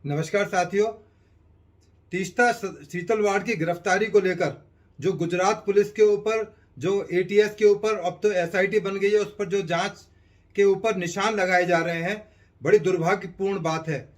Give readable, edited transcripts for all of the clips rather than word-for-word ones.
नमस्कार साथियों। तीस्ता शीतलवाड़ की गिरफ्तारी को लेकर जो गुजरात पुलिस के ऊपर, जो एटीएस के ऊपर, अब तो एसआईटी बन गई है, उस पर जो जांच के ऊपर निशान लगाए जा रहे हैं, बड़ी दुर्भाग्यपूर्ण बात है।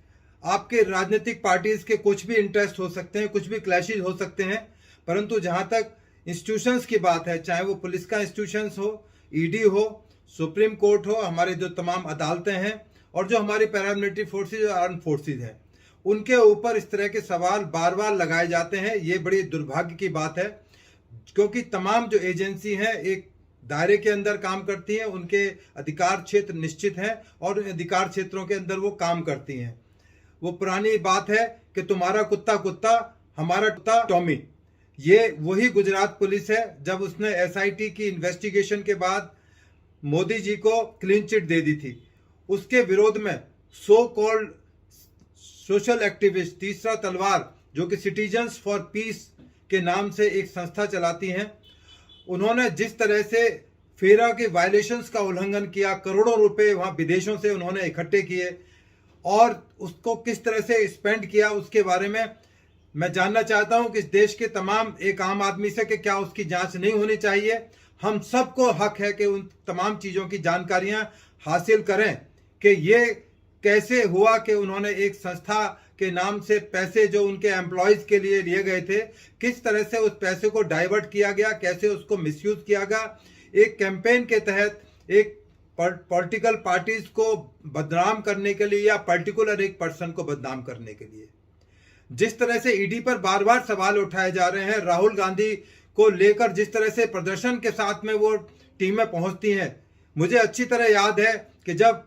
आपके राजनीतिक पार्टीज के कुछ भी इंटरेस्ट हो सकते हैं, कुछ भी क्लैशेज हो सकते हैं, परंतु जहां तक इंस्टीट्यूशंस की बात है, चाहे वो पुलिस का इंस्टीट्यूशंस हो, ईडी हो, सुप्रीम कोर्ट हो, हमारे जो तमाम अदालतें हैं और जो हमारी पैरामिलिट्री फोर्सेज और आर्म फोर्सेज हैं, उनके ऊपर इस तरह के सवाल बार बार लगाए जाते हैं। ये बड़ी दुर्भाग्य की बात है, क्योंकि तमाम जो एजेंसी हैं एक दायरे के अंदर काम करती हैं, उनके अधिकार क्षेत्र निश्चित हैं और अधिकार क्षेत्रों के अंदर वो काम करती हैं। वो पुरानी बात है कि तुम्हारा कुत्ता कुत्ता, हमारा कुत्ता टॉमी। ये वही गुजरात पुलिस है जब उसने एसआईटी की इन्वेस्टिगेशन के बाद मोदी जी को क्लीन चिट दे दी थी। उसके विरोध में सो कॉल्ड सोशल एक्टिविस्ट तीसरा तलवार, जो कि सिटीजन्स फॉर पीस के नाम से एक संस्था चलाती हैं, उन्होंने जिस तरह से फेरा के वायलेशंस का उल्लंघन किया, करोड़ों रुपए वहां विदेशों से उन्होंने इकट्ठे किए और उसको किस तरह से स्पेंड किया, उसके बारे में मैं जानना चाहता हूं कि इस देश के तमाम एक आम आदमी से कि क्या उसकी जांच नहीं होनी चाहिए। हम सबको हक है कि उन तमाम चीज़ों की जानकारियां हासिल करें कि ये कैसे हुआ कि उन्होंने एक संस्था के नाम से पैसे जो उनके एम्प्लॉयज के लिए लिए गए थे, किस तरह से उस पैसे को डाइवर्ट किया गया, कैसे उसको मिसयूज किया गया, एक कैंपेन के तहत एक पॉलिटिकल पार्टीज को बदनाम करने के लिए या पर्टिकुलर एक पर्सन को बदनाम करने के लिए। जिस तरह से ईडी पर बार बार सवाल उठाए जा रहे हैं, राहुल गांधी को लेकर जिस तरह से प्रदर्शन के साथ में वो टीमें पहुंचती हैं, मुझे अच्छी तरह याद है कि जब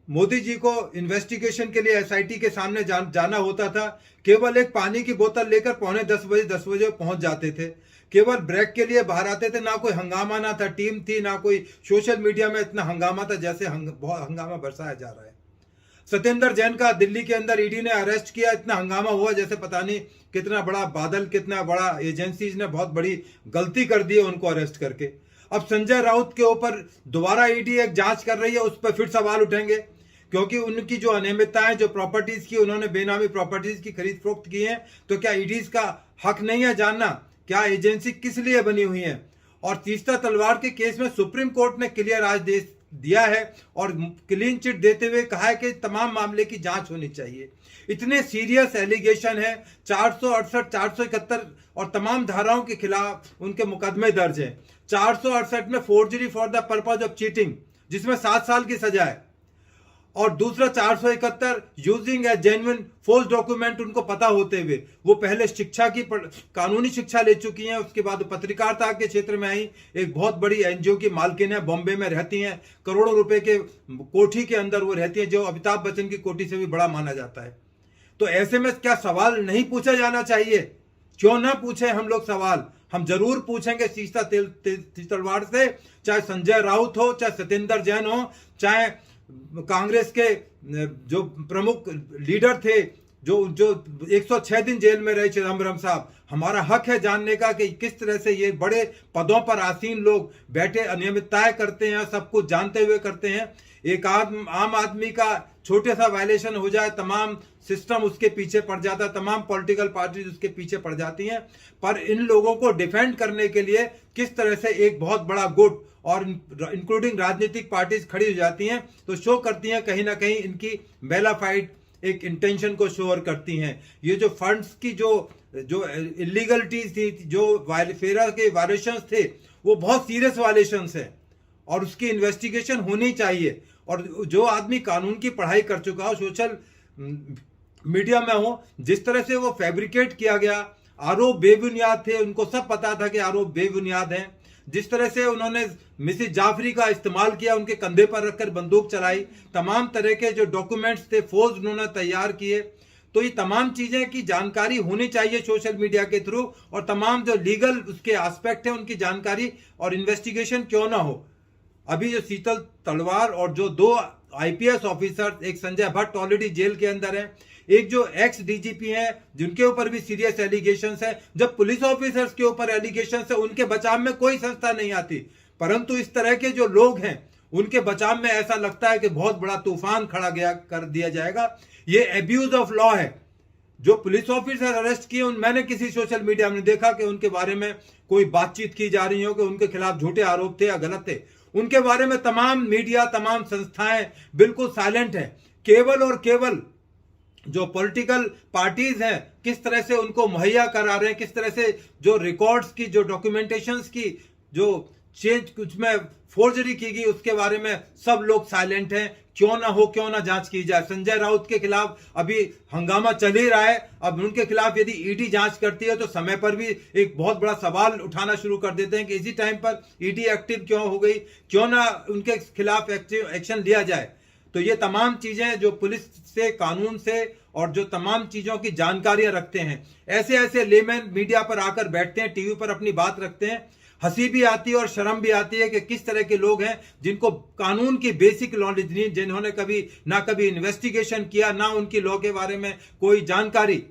मोदी जी को इन्वेस्टिगेशन के लिए एसआईटी के सामने जाना होता था, केवल एक पानी की बोतल लेकर पौने 10 बजे पहुंच जाते थे। केवल ब्रेक के लिए बाहर आते थे, ना कोई हंगामा, ना था टीम थी, ना कोई सोशल मीडिया में इतना हंगामा था जैसे बहुत हंगामा बरसाया जा रहा है। सत्येंद्र जैन का दिल्ली के अंदर ईडी ने अरेस्ट किया, इतना हंगामा हुआ जैसे पता नहीं कितना बड़ा बादल, कितना बड़ा एजेंसीज ने बहुत बड़ी गलती कर दी है उनको अरेस्ट करके। अब संजय राउत के ऊपर दोबारा ईडी एक जांच कर रही है, उस पर फिर सवाल उठेंगे, क्योंकि उनकी जो अनियमितताएं, जो प्रॉपर्टीज की उन्होंने बेनामी प्रॉपर्टीज की खरीद फरोख्त की है, तो क्या ईडीज का हक नहीं है जानना क्या एजेंसी किस लिए बनी हुई है। और तीस्ता तलवार के केस में सुप्रीम कोर्ट ने क्लियर आदेश दिया है और क्लीन चिट देते हुए कहा है कि तमाम मामले की जांच होनी चाहिए। इतने सीरियस एलिगेशन है, 468, 471 और तमाम धाराओं के खिलाफ उनके मुकदमे दर्ज हैं। 468 में forgery for the purpose of cheating, जिसमें 7 साल की सजा है, और दूसरा 471 यूजिंग ए जेन्युइन फोर्स डॉक्यूमेंट, उनको पता होते हुए वो पहले शिक्षा की कानूनी शिक्षा ले चुकी हैं, उसके बाद पत्रकारिता के क्षेत्र में आई, एक बहुत बड़ी एनजीओ की मालकिन है, बॉम्बे में रहती हैं, करोड़ों रुपए के कोठी के अंदर वो रहती हैं, जो अमिताभ बच्चन की कोठी से भी बड़ा माना जाता है। तो ऐसे में क्या सवाल नहीं पूछा जाना चाहिए? क्यों ना पूछे हम लोग सवाल? हम जरूर पूछेंगे तीस्ता तलवार से, चाहे संजय राउत हो, चाहे सत्येंद्र जैन हो, चाहे कांग्रेस के जो प्रमुख लीडर थे, जो 106 दिन जेल में रहे चिदम्बरम साहब। हमारा हक है जानने का कि किस तरह से ये बड़े पदों पर आसीन लोग बैठे अनियमितताएं करते हैं, सब कुछ जानते हुए करते हैं। एक आम आदमी का छोटे सा वायलेशन हो जाए, तमाम सिस्टम उसके पीछे पड़ जाता है, तमाम पॉलिटिकल पार्टीज उसके पीछे पड़ जाती हैं। पर इन लोगों को डिफेंड करने के लिए किस तरह से एक बहुत बड़ा गुट और इंक्लूडिंग राजनीतिक पार्टीज खड़ी हो जाती हैं, तो शो करती हैं कहीं ना कहीं इनकी मेलाफाइड एक इंटेंशन को शो करती हैं। ये जो फंड्स की जो इलीगलिटीज थी, जो फेरा के वायलेशंस थे, वो बहुत सीरियस वायलेशंस हैं और उसकी इन्वेस्टिगेशन होनी चाहिए। और जो आदमी कानून की पढ़ाई कर चुका हो, सोशल मीडिया में हो, जिस तरह से वो फैब्रिकेट किया गया, आरोप बेबुनियाद थे, उनको सब पता था कि आरोप बेबुनियाद हैं। जिस तरह से उन्होंने मिसेस जाफरी का इस्तेमाल किया, उनके कंधे पर रखकर बंदूक चलाई, तमाम तरह के जो डॉक्यूमेंट्स थे फोर्ज उन्होंने तैयार किए, तो ये तमाम चीजें की जानकारी होनी चाहिए सोशल मीडिया के थ्रू, और तमाम जो लीगल उसके एस्पेक्ट है उनकी जानकारी और इन्वेस्टिगेशन क्यों ना हो। अभी जो शीतल तलवार और जो 2 आईपीएस ऑफिसर, एक संजय भट्ट ऑलरेडी जेल के अंदर है, एक जो एक्स डीजीपी हैं जिनके ऊपर भी सीरियस एलिगेशंस है। जब पुलिस ऑफिसर्स के ऊपर एलिगेशंस है, उनके बचाव में कोई संस्था नहीं आती, परंतु इस तरह के जो लोग हैं उनके बचाव में ऐसा लगता है कि बहुत बड़ा तूफान खड़ा गया कर दिया जाएगा। ये एब्यूज ऑफ लॉ है। जो पुलिस ऑफिसर अरेस्ट किए मैंने किसी सोशल मीडिया में देखा कि उनके बारे में कोई बातचीत की जा रही हो कि उनके खिलाफ झूठे आरोप थे या गलत थे। उनके बारे में तमाम मीडिया, तमाम संस्थाएं बिल्कुल साइलेंट है। केवल और केवल जो पॉलिटिकल पार्टीज हैं किस तरह से उनको मुहैया करा रहे हैं, किस तरह से जो रिकॉर्ड्स की, जो डॉक्यूमेंटेशंस की, जो चेंज कुछ में फोर्जरी की गई, उसके बारे में सब लोग साइलेंट हैं। क्यों ना जांच की जाए। संजय राउत के खिलाफ अभी हंगामा चल ही रहा है। अब उनके खिलाफ यदि ईडी जांच करती है तो समय पर भी एक बहुत बड़ा सवाल उठाना शुरू कर देते हैं कि इसी टाइम पर ईडी एक्टिव क्यों हो गई, क्यों ना उनके खिलाफ एक्शन लिया जाए। तो ये तमाम चीजें जो पुलिस से, कानून से और जो तमाम चीजों की जानकारियां रखते हैं, ऐसे ऐसे लेमैन मीडिया पर आकर बैठते हैं, टीवी पर अपनी बात रखते हैं। हंसी भी आती है और शर्म भी आती है कि किस तरह के लोग हैं जिनको कानून की बेसिक नॉलेज नहीं, जिन्होंने कभी इन्वेस्टिगेशन किया, ना उनकी लॉ के बारे में कोई जानकारी,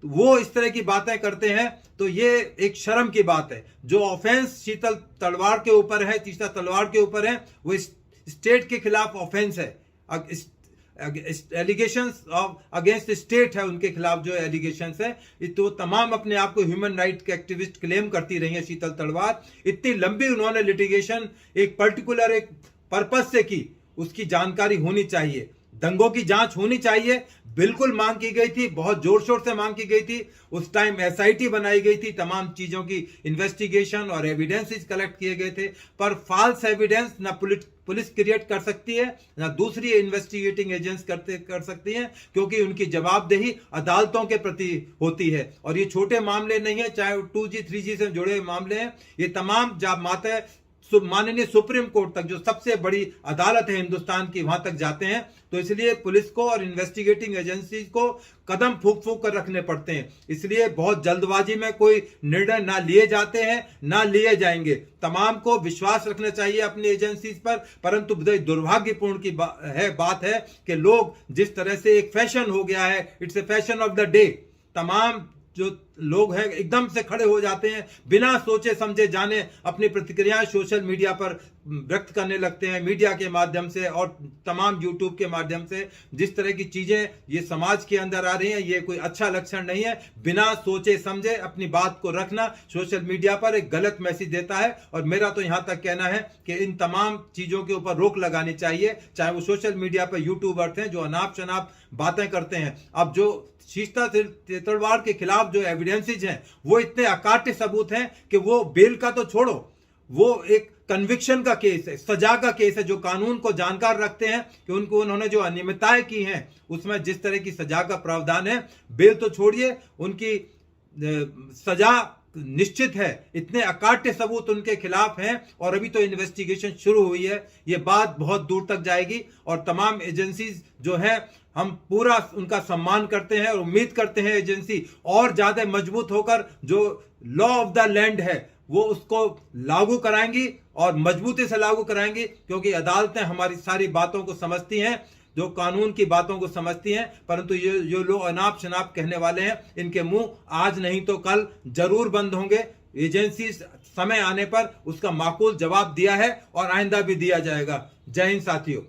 वो इस तरह की बातें करते हैं। तो ये एक शर्म की बात है। जो ऑफेंस शीतल तलवार के ऊपर है, तीस्ता तलवार के ऊपर है, वो स्टेट के खिलाफ ऑफेंस है। एलिगेशंस अगेंस्ट स्टेट है उनके खिलाफ जो एलिगेशंस है। तो तमाम अपने आप को ह्यूमन राइट के एक्टिविस्ट क्लेम करती रही है शीतल तलवार। इतनी लंबी उन्होंने लिटिगेशन एक पर्टिकुलर एक पर्पस से की, उसकी जानकारी होनी चाहिए। दंगों की जांच होनी चाहिए, बिल्कुल मांग की गई थी, बहुत जोर शोर से मांग की गई थी। उस टाइम एसआईटी बनाई गई थी, तमाम चीजों की इन्वेस्टिगेशन और एविडेंसेस कलेक्ट किए गए थे। पर फॉल्स एविडेंस ना पुलिस क्रिएट कर सकती है, ना दूसरी इन्वेस्टिगेटिंग एजेंसी कर सकती हैं, क्योंकि उनकी जवाबदेही अदालतों के प्रति होती है। और ये छोटे मामले नहीं है, चाहे 2G 3G से जुड़े मामले हैं, ये तमाम जाते हैं माननीय सुप्रीम कोर्ट तक, जो सबसे बड़ी अदालत है हिंदुस्तान की, वहां तक जाते हैं। तो इसलिए पुलिस को और इन्वेस्टिगेटिंग एजेंसी को कदम फूंक फूंक कर रखने पड़ते हैं। इसलिए बहुत जल्दबाजी में कोई निर्णय ना लिए जाते हैं, ना लिए जाएंगे। तमाम को विश्वास रखना चाहिए अपनी एजेंसीज पर। परंतु दुर्भाग्यपूर्ण की बात है कि लोग जिस तरह से एक फैशन हो गया है, it's a fashion of the day, तमाम जो लोग हैं एकदम से खड़े हो जाते हैं, बिना सोचे समझे जाने अपनी प्रतिक्रियाएं सोशल मीडिया पर व्यक्त करने लगते हैं, मीडिया के माध्यम से और तमाम यूट्यूब के माध्यम से। जिस तरह की चीजें ये समाज के अंदर आ रही हैं, ये कोई अच्छा लक्षण नहीं है। बिना सोचे समझे अपनी बात को रखना सोशल मीडिया पर एक गलत मैसेज देता है। और मेरा तो यहां तक कहना है कि इन तमाम चीजों के ऊपर रोक लगानी चाहिए, चाहे वो सोशल मीडिया पर यूट्यूबर्स हैं जो अनाप शनाप बातें करते हैं। अब जो शीतल तलवार के खिलाफ जो एविडेंसेज हैं वो इतने अकाट्य सबूत हैं कि वो बेल का तो छोड़ो, वो एक कन्विक्शन का केस है, सजा का केस है। जो कानून को जानकार रखते हैं कि उन्होंने जो अनियमितताएं की हैं उसमें जिस तरह की सजा का प्रावधान है, बेल तो छोड़िए, उनकी सजा निश्चित है। इतने अकाट्य सबूत उनके खिलाफ हैं और अभी तो इन्वेस्टिगेशन शुरू हुई है। ये बात बहुत दूर तक जाएगी और तमाम एजेंसीज जो हैं, हम पूरा उनका सम्मान करते हैं और उम्मीद करते हैं एजेंसी और ज्यादा मजबूत होकर जो लॉ ऑफ द लैंड है वो उसको लागू कराएंगी और मजबूती से लागू कराएंगी, क्योंकि अदालतें हमारी सारी बातों को समझती हैं, जो कानून की बातों को समझती हैं। परंतु ये जो लोग अनाप शनाप कहने वाले हैं, इनके मुंह आज नहीं तो कल जरूर बंद होंगे। एजेंसी समय आने पर उसका माकूल जवाब दिया है और आइंदा भी दिया जाएगा। जय हिंद साथियों।